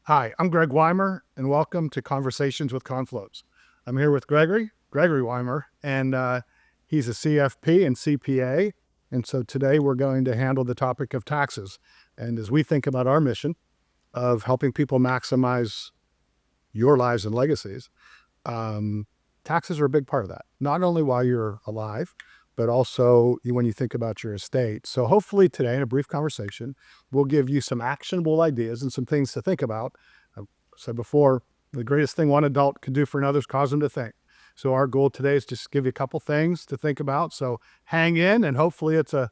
Hi, I'm Greg Weimer, and welcome to Conversations with Confluence. I'm here with Gregory Weimer, and he's a CFP and CPA. And so today we're going to handle the topic of taxes. And as we think about our mission of helping people maximize your lives and legacies, taxes are a big part of that, not only while you're alive, but also when you think about your estate. So hopefully today, in a brief conversation, we'll give you some actionable ideas and some things to think about. I said before, the greatest thing one adult can do for another is cause them to think. So our goal today is just give you a couple things to think about. So hang in, and hopefully it's a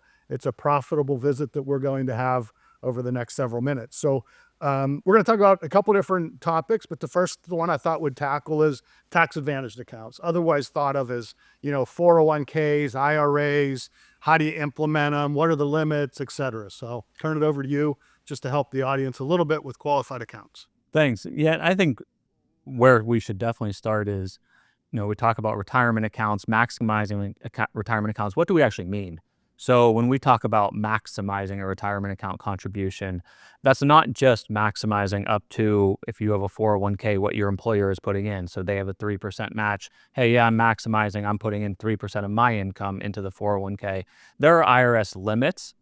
profitable visit that we're going to have over the next several minutes. So we're going to talk about a couple different topics, but the first one I thought would tackle is tax advantaged accounts, otherwise thought of as, 401ks, IRAs. How do you implement them? What are the limits, et cetera? So turn it over to you just to help the audience a little bit with qualified accounts. Thanks. Yeah, I think where we should definitely start is, we talk about retirement accounts, maximizing retirement accounts. What do we actually mean? So when we talk about maximizing a retirement account contribution, that's not just maximizing up to, if you have a 401k, what your employer is putting in. So they have a 3% match. Hey, yeah, I'm putting in 3% of my income into the 401k. There are IRS limits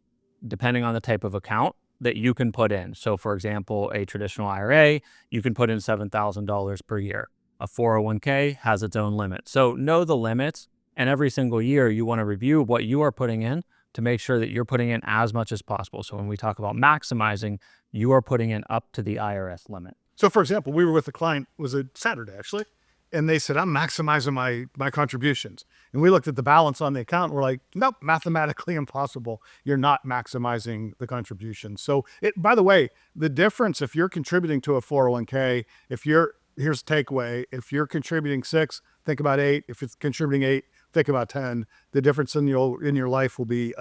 depending on the type of account that you can put in. So for example, a traditional IRA, you can put in $7,000 per year. A 401k has its own limit. So know the limits, and every single year you want to review what you are putting in to make sure that you're putting in as much as possible. So when we talk about maximizing, you are putting in up to the IRS limit. So for example, we were with a client, was it Saturday actually? And they said, I'm maximizing my contributions. And we looked at the balance on the account. And we're like, nope, mathematically impossible. You're not maximizing the contributions. So by the way, the difference, if you're contributing to a 401k, here's takeaway. If you're contributing 6, think about 8. If it's contributing 8, think about 10. The difference in your life will be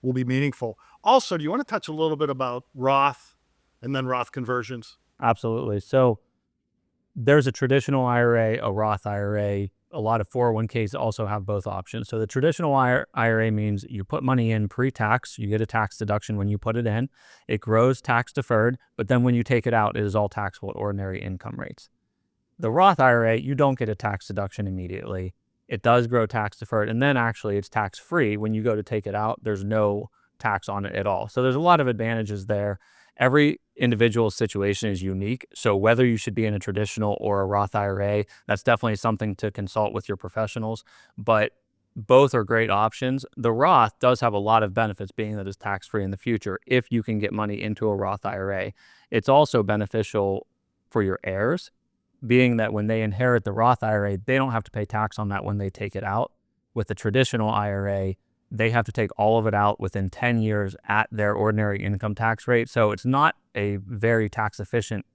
meaningful. Also, do you want to touch a little bit about Roth and then Roth conversions? Absolutely. So there's a traditional IRA, a Roth IRA. A lot of 401ks also have both options. So the traditional IRA means you put money in pre-tax, you get a tax deduction when you put it in. It grows tax deferred, but then when you take it out, it is all taxable at ordinary income rates. The Roth IRA, you don't get a tax deduction immediately. It does grow tax deferred, and then actually it's tax free. When you go to take it out, there's no tax on it at all. So there's a lot of advantages there. Every individual situation is unique. So whether you should be in a traditional or a Roth IRA, that's definitely something to consult with your professionals, but both are great options. The Roth does have a lot of benefits, being that it's tax-free in the future if you can get money into a Roth IRA. It's also beneficial for your heirs, being that when they inherit the Roth IRA, they don't have to pay tax on that when they take it out. With the traditional IRA, they have to take all of it out within 10 years at their ordinary income tax rate. So it's not a very tax efficient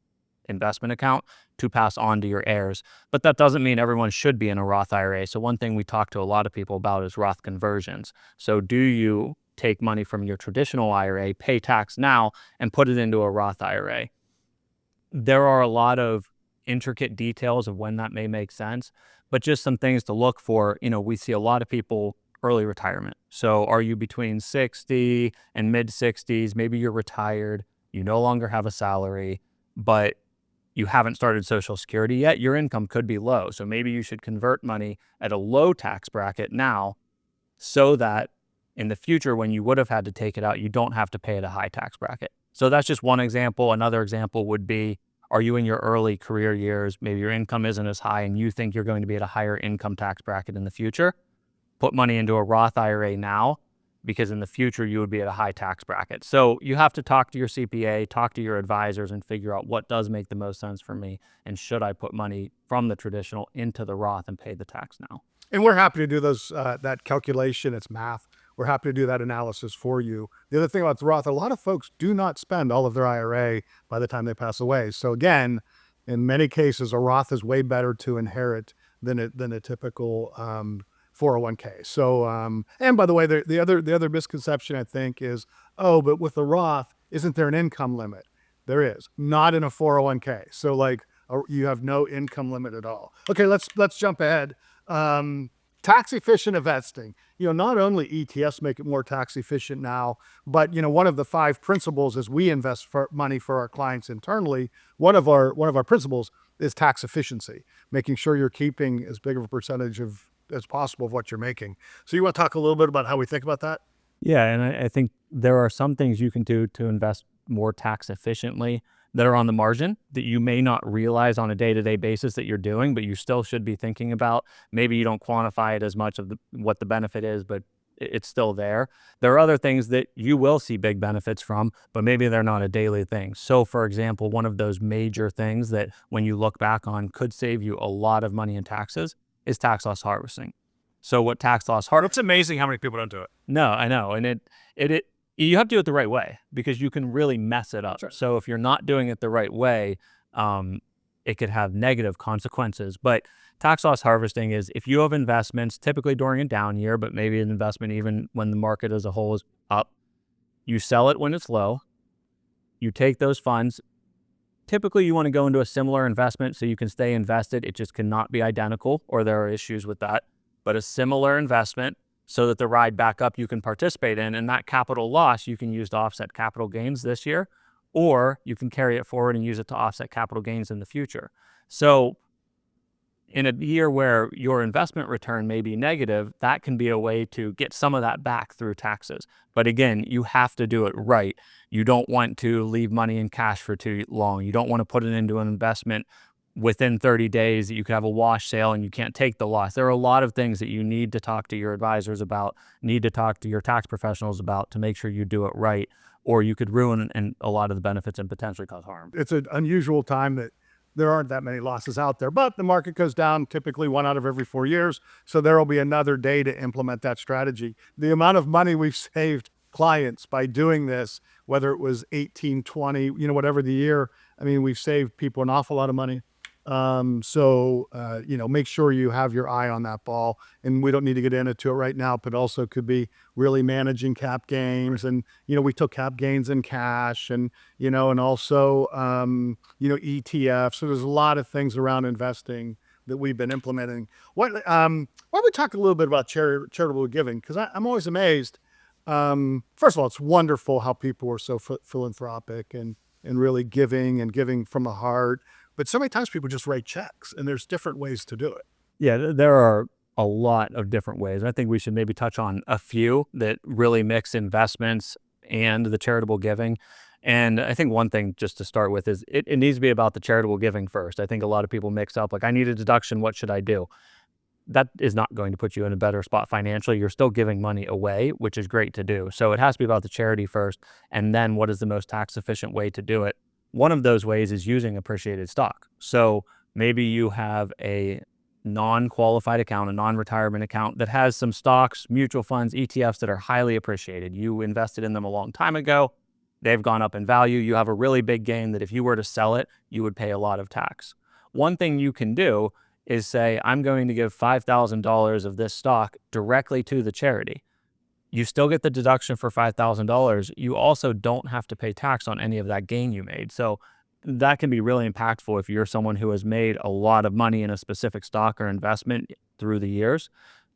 investment account to pass on to your heirs. But that doesn't mean everyone should be in a Roth IRA. So one thing we talk to a lot of people about is Roth conversions. So do you take money from your traditional IRA, pay tax now, and put it into a Roth IRA? There are a lot of intricate details of when that may make sense, but just some things to look for. We see a lot of people early retirement. So are you between 60 and mid 60s? Maybe you're retired, you no longer have a salary, but you haven't started Social Security yet. Your income could be low. So maybe you should convert money at a low tax bracket now so that in the future, when you would have had to take it out, you don't have to pay at a high tax bracket. So that's just one example. Another example would be, are you in your early career years? Maybe your income isn't as high and you think you're going to be at a higher income tax bracket in the future. Put money into a Roth IRA now, because in the future you would be at a high tax bracket. So you have to talk to your CPA, talk to your advisors, and figure out what does make the most sense for me, and should I put money from the traditional into the Roth and pay the tax now. And we're happy to do that calculation. It's math. We're happy to do that analysis for you. The other thing about the Roth, a lot of folks do not spend all of their IRA by the time they pass away. So again, in many cases, a Roth is way better to inherit than a typical 401k. So, and by the way, the other misconception I think is, but with the Roth, isn't there an income limit? There is, not in a 401k. So you have no income limit at all. Okay, let's jump ahead. tax efficient investing. Not only ETFs make it more tax efficient now, but one of the 5 principles as we invest money for our clients internally, one of our principles is tax efficiency, making sure you're keeping as big of a percentage as possible of what you're making. So you want to talk a little bit about how we think about that? Yeah, and I think there are some things you can do to invest more tax efficiently that are on the margin that you may not realize on a day-to-day basis that you're doing, but you still should be thinking about. Maybe you don't quantify it as much of what the benefit is, but it's still there. There are other things that you will see big benefits from, but maybe they're not a daily thing. So, for example, one of those major things that when you look back on could save you a lot of money in taxes is tax loss harvesting. So what tax loss harvesting? It's amazing how many people don't do it. No, I know. And it you have to do it the right way because you can really mess it up. That's right. So if you're not doing it the right way, it could have negative consequences. But tax loss harvesting is if you have investments, typically during a down year, but maybe an investment even when the market as a whole is up, you sell it when it's low, you take those funds. Typically, you want to go into a similar investment so you can stay invested. It just cannot be identical or there are issues with that. But a similar investment so that the ride back up you can participate in, and that capital loss you can use to offset capital gains this year, or you can carry it forward and use it to offset capital gains in the future. So in a year where your investment return may be negative, that can be a way to get some of that back through taxes. But again, you have to do it right. You don't want to leave money in cash for too long. You don't want to put it into an investment within 30 days that you could have a wash sale and you can't take the loss. There are a lot of things that you need to talk to your advisors about, need to talk to your tax professionals about to make sure you do it right, or you could ruin a lot of the benefits and potentially cause harm. It's an unusual time that there aren't that many losses out there, but the market goes down typically 1 out of every 4 years. So there will be another day to implement that strategy. The amount of money we've saved clients by doing this, whether it was 18, 20, whatever the year, we've saved people an awful lot of money. Make sure you have your eye on that ball, and we don't need to get into it right now, but also could be really managing cap gains. And, we took cap gains in cash and also, ETFs. So there's a lot of things around investing that we've been implementing. Why don't we talk a little bit about charitable giving? Because I'm always amazed. First of all, it's wonderful how people are so philanthropic and really giving from the heart. But so many times people just write checks, and there's different ways to do it. Yeah, there are a lot of different ways. I think we should maybe touch on a few that really mix investments and the charitable giving. And I think one thing just to start with is it needs to be about the charitable giving first. I think a lot of people mix up, like, I need a deduction, what should I do? That is not going to put you in a better spot financially. You're still giving money away, which is great to do. So it has to be about the charity first, and then what is the most tax efficient way to do it? One of those ways is using appreciated stock. So maybe you have a non-qualified account, a non-retirement account that has some stocks, mutual funds, ETFs that are highly appreciated. You invested in them a long time ago. They've gone up in value. You have a really big gain that if you were to sell it, you would pay a lot of tax. One thing you can do is say, I'm going to give $5,000 of this stock directly to the charity. You still get the deduction for $5,000. You also don't have to pay tax on any of that gain you made. So that can be really impactful if you're someone who has made a lot of money in a specific stock or investment through the years.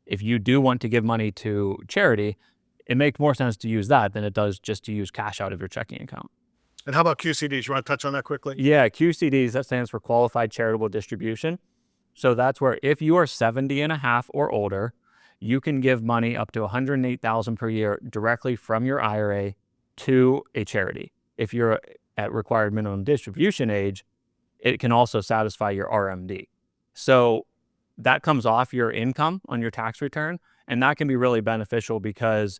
If you do want to give money to charity, it makes more sense to use that than it does just to use cash out of your checking account. And how about QCDs? You want to touch on that quickly? Yeah, QCDs, that stands for Qualified Charitable Distribution. So that's where if you are 70 and a half or older, you can give money up to $108,000 per year directly from your IRA to a charity. If you're at required minimum distribution age, it can also satisfy your RMD. So that comes off your income on your tax return, and that can be really beneficial because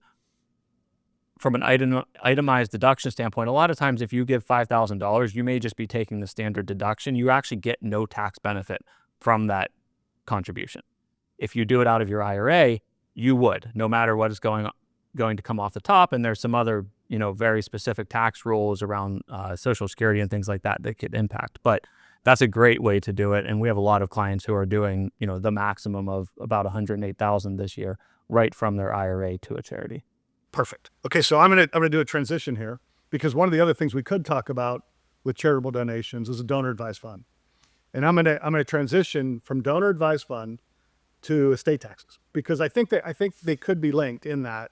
from an itemized deduction standpoint, a lot of times if you give $5,000, you may just be taking the standard deduction. You actually get no tax benefit from that contribution. If you do it out of your IRA, you would, no matter what is going to come off the top. And there's some other, very specific tax rules around Social Security and things like that that could impact. But that's a great way to do it. And we have a lot of clients who are doing, the maximum of about $108,000 this year right from their IRA to a charity. Perfect. Okay, so I'm gonna do a transition here because one of the other things we could talk about with charitable donations is a donor advised fund, and I'm gonna transition from donor advised fund to estate taxes, because I think they could be linked in that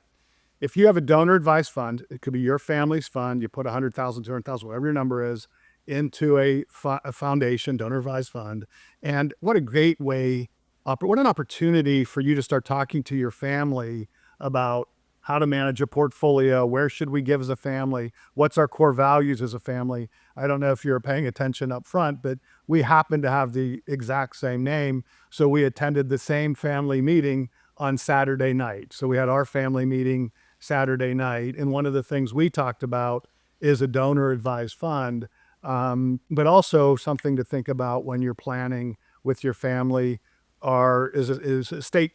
if you have a donor advised fund, it could be your family's fund. You put 100,000, 200,000, whatever your number is, into a foundation, donor advised fund. And what a great way, what an opportunity for you to start talking to your family about how to manage a portfolio. Where should we give as a family? What's our core values as a family? I don't know if you're paying attention up front, but we happen to have the exact same name. So we attended the same family meeting on Saturday night. So we had our family meeting Saturday night. And one of the things we talked about is a donor advised fund, but also something to think about when you're planning with your family is estate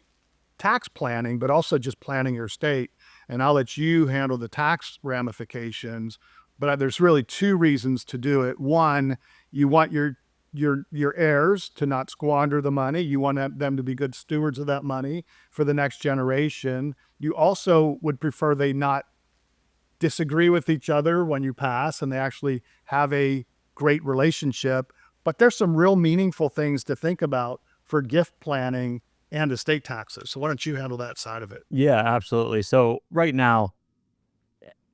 tax planning, but also just planning your estate. And I'll let you handle the tax ramifications, but there's really two reasons to do it. One, you want your heirs to not squander the money. You want them to be good stewards of that money for the next generation. You also would prefer they not disagree with each other when you pass and they actually have a great relationship. But there's some real meaningful things to think about for gift planning and estate taxes. So why don't you handle that side of it? Yeah, absolutely. So right now,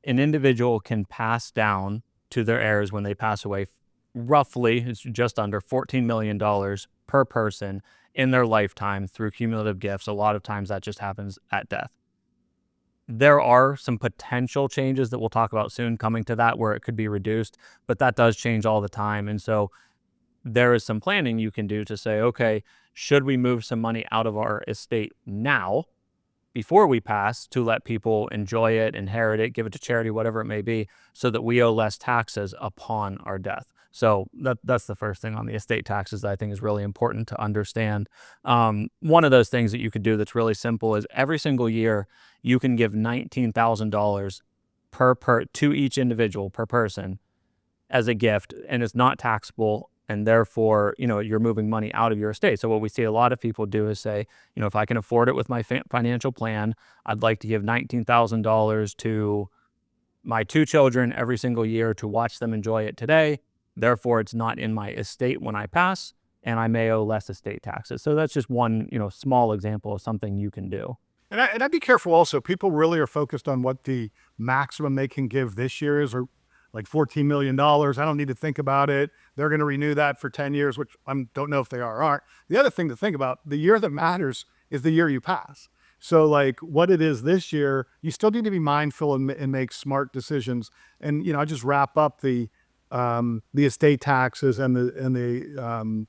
an individual can pass down to their heirs when they pass away, roughly, it's just under $14 million per person in their lifetime through cumulative gifts. A lot of times that just happens at death. There are some potential changes that we'll talk about soon coming to that where it could be reduced, but that does change all the time. And so there is some planning you can do to say, okay, should we move some money out of our estate now before we pass to let people enjoy it, inherit it, give it to charity, whatever it may be, so that we owe less taxes upon our death. So that's the first thing on the estate taxes that I think is really important to understand. One of those things that you could do that's really simple is every single year you can give $19,000 to each individual per person as a gift, and it's not taxable. And therefore, you're moving money out of your estate. So what we see a lot of people do is say, if I can afford it with my financial plan, I'd like to give $19,000 to my two children every single year to watch them enjoy it today. Therefore, it's not in my estate when I pass, and I may owe less estate taxes. So that's just one, small example of something you can do. And I'd be careful also. People really are focused on what the maximum they can give this year is, or like $14 million. I don't need to think about it. They're going to renew that for 10 years, which I don't know if they are or aren't. The other thing to think about, the year that matters is the year you pass. So like what it is this year, you still need to be mindful and make smart decisions. And, I just wrap up the estate taxes and the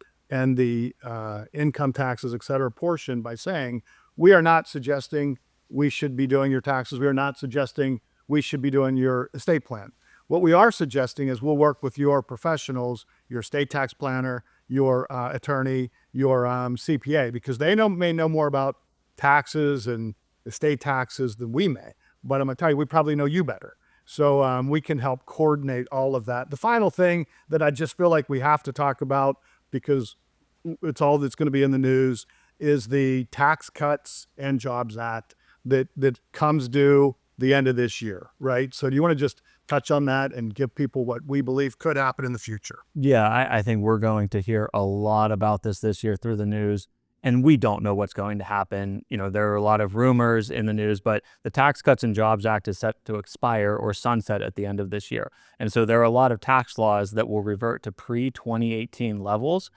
income taxes, et cetera, portion by saying, we are not suggesting we should be doing your taxes. We are not suggesting we should be doing your estate plan. What we are suggesting is we'll work with your professionals, your estate tax planner, your attorney, your CPA, because they may know more about taxes and estate taxes than we may. But I'm going to tell you, we probably know you better. So we can help coordinate all of that. The final thing that I just feel like we have to talk about, because it's all that's going to be in the news, is the Tax Cuts and Jobs Act that comes due the end of this year, right? So do you want to just touch on that and give people what we believe could happen in the future? Yeah, I think we're going to hear a lot about this year through the news, and we don't know what's going to happen. There are a lot of rumors in the news, but the Tax Cuts and Jobs Act is set to expire or sunset at the end of this year. And so there are a lot of tax laws that will revert to pre-2018 levels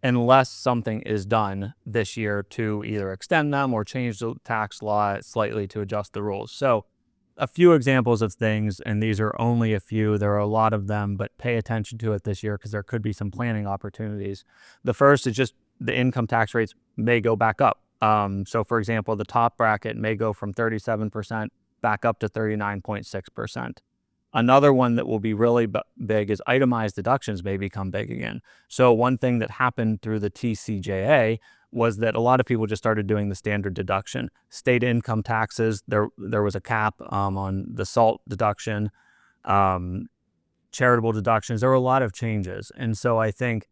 unless something is done this year to either extend them or change the tax law slightly to adjust the rules. So a few examples of things, and these are only a few. There are a lot of them, but pay attention to it this year because there could be some planning opportunities. The first is just the income tax rates may go back up. So for example, the top bracket may go from 37% back up to 39.6%. Another one that will be really big is itemized deductions may become big again. So one thing that happened through the TCJA was that a lot of people just started doing the standard deduction. State income taxes, there was a cap on the SALT deduction, charitable deductions. There were a lot of changes. And so I think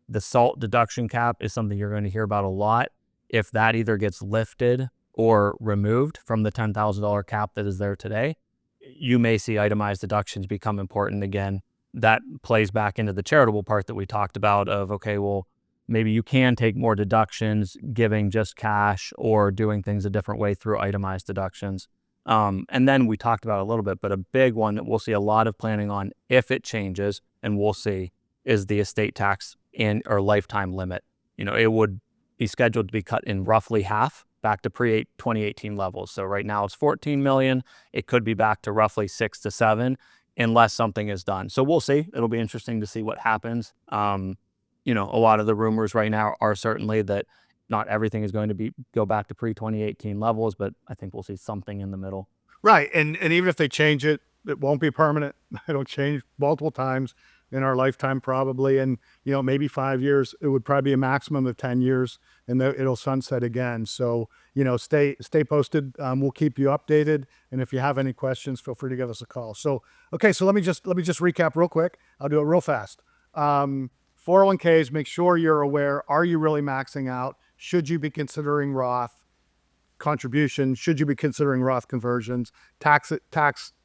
the SALT deduction cap is something you're going to hear about a lot. If that either gets lifted or removed from the $10,000 cap that is there today, you may see itemized deductions become important again. That plays back into the charitable part that we talked about of, okay, well, maybe you can take more deductions, giving just cash or doing things a different way through itemized deductions. And then we talked about it a little bit, but a big one that we'll see a lot of planning on if it changes, and we'll see, is the estate tax or lifetime limit. It would be scheduled to be cut in roughly half back to pre-2018 levels. So right now it's 14 million. It could be back to roughly 6 to 7 unless something is done. So we'll see. It'll be interesting to see what happens. A lot of the rumors right now are certainly that not everything is going to go back to pre-2018 levels, but I think we'll see something in the middle. Right. And even if they change it, it won't be permanent. It'll change multiple times in our lifetime probably. And, maybe 5 years, it would probably be a maximum of 10 years and it'll sunset again. So, stay posted. We'll keep you updated. And if you have any questions, feel free to give us a call. So, okay. So let me just recap real quick. I'll do it real fast. 401ks, make sure you're aware. Are you really maxing out? Should you be considering Roth contributions? Should you be considering Roth conversions? Tax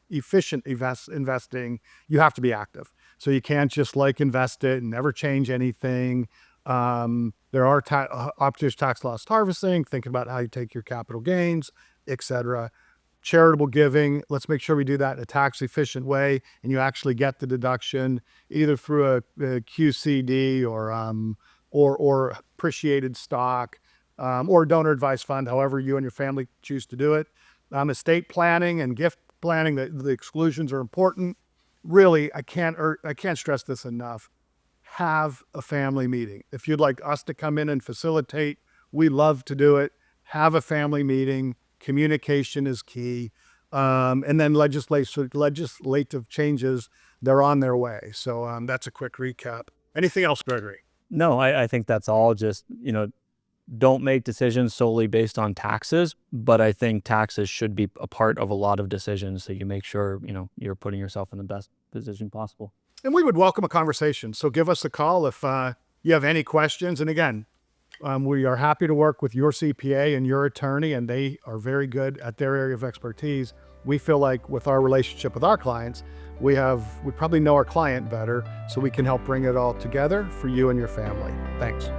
efficient investing, you have to be active. So you can't just invest it and never change anything. There are opportunities tax loss harvesting, thinking about how you take your capital gains, etc. Charitable giving, let's make sure we do that in a tax efficient way and you actually get the deduction either through a QCD or appreciated stock or donor advised fund, however you and your family choose to do it. Estate planning and gift planning, the exclusions are important. Really, I can't stress this enough. Have a family meeting. If you'd like us to come in and facilitate, we love to do it. Have a family meeting. Communication is key. And then legislative changes, they're on their way. So that's a quick recap. Anything else, Gregory? No, I think that's all. Just, don't make decisions solely based on taxes, but I think taxes should be a part of a lot of decisions. So you make sure, you're putting yourself in the best position possible. And we would welcome a conversation. So give us a call if you have any questions. And again, we are happy to work with your CPA and your attorney, and they are very good at their area of expertise. We feel like with our relationship with our clients, we probably know our client better, so we can help bring it all together for you and your family. Thanks.